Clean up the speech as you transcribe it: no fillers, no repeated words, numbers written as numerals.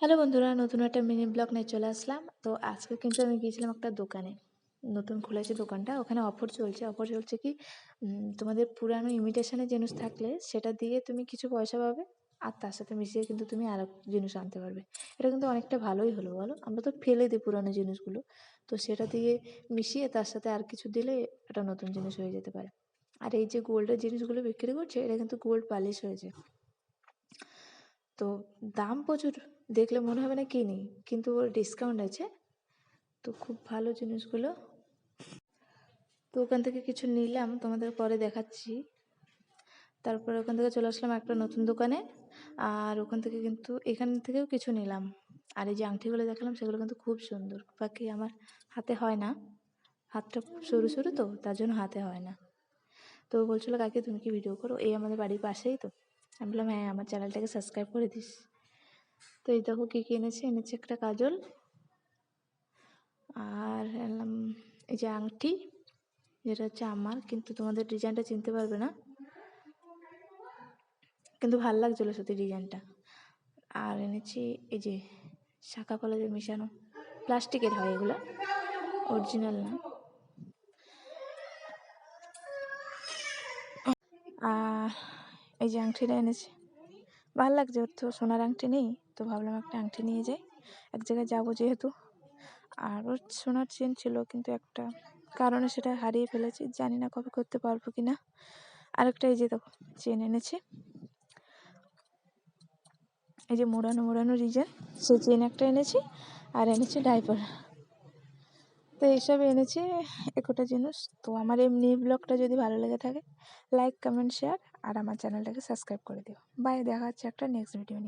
Hello বন্ধুরা, নতুন একটা মিনি ব্লগ নিয়ে চলে আসলাম। তো আজকে কিন্তু আমি গিয়েছিলাম একটা দোকানে। নতুন খুলেছে দোকানটা। ওখানে অফার চলছে। অফার চলছে কি, তোমাদের পুরানো ইমিটেশনের জিনিস থাকলে সেটা দিয়ে তুমি কিছু পয়সা পাবে। আর তার সাথে মিশিয়ে কিন্তু তুমি আরো জিনিস আনতে পারবে। এটা কিন্তু অনেকটা ভালোই হলো বলো? আমরা তো ফেলে দিই পুরানো জিনিসগুলো। তো সেটা দিয়ে মিশিয়ে তার সাথে আর কিছু দিলে একটা নতুন জিনিস হয়ে যেতে পারে। আর এই যে গোল্ডের জিনিসগুলো বিক্রি করছে, এটা কিন্তু গোল্ড পালিশ হয়েছে। তো দাম প্রচুর, দেখলে মনে হবে না কিনি, কিন্তু ওর ডিসকাউন্ট আছে। তো খুব ভালো জিনিসগুলো। তো ওখান থেকে কিছু নিলাম, তোমাদের পরে দেখাচ্ছি। তারপরে ওখান থেকে চলে আসলাম একটা নতুন দোকানে। আর ওখান থেকে কিন্তু এখান থেকেও কিছু নিলাম। আর এই যে আংটিগুলো দেখালাম সেগুলো কিন্তু খুব সুন্দর, বাকি আমার হাতে হয় না। হাতটা খুব সরু সরু, তো তার জন্য হাতে হয় না। তো ও বলছিল, কাকি তুমি কি ভিডিও করো? এই আমাদের বাড়ির পাশেই তো। আমি বললাম হ্যাঁ, আমার চ্যানেলটাকে সাবস্ক্রাইব করে দিস। তো এই দেখো কী কী এনেছে একটা কাজল। আর এলাম এই যে আংটি, যেটা হচ্ছে আমার, কিন্তু তোমাদের ডিজাইনটা চিনতে পারবে না, কিন্তু ভাল লাগছিলো সত্যি ডিজাইনটা। আর এনেছি এই যে শাখা কলেজের মিশানো, প্লাস্টিকের হয় এগুলো, অরিজিনাল না। আর এই যে আংটিটা এনেছি, ভাল লাগছে। ওর তো সোনার আংটি নেই, তো ভাবলাম একটা আংটি নিয়ে যাই, এক জায়গায় যাবো যেহেতু। আর ওর সোনার চেন ছিল, কিন্তু একটা কারণে সেটা হারিয়ে ফেলেছি, জানি না কবে করতে পারবো কি না। আরেকটা এই যে দেখো চেন এনেছি, এই যে মোড়ানো মোড়ানো ডিজাইন, সেই চেন একটা এনেছি। আর এনেছি ডাইপার। তো এইসব এনেছি একটা জিনিস। তো আমার এমনি ব্লগটা যদি ভালো লেগে থাকে, লাইক কমেন্ট শেয়ার আর আমার চ্যানেলটাকে সাবস্ক্রাইব করে দিও। বাই, দেখা হচ্ছে একটা নেক্সট ভিডিও নিয়ে।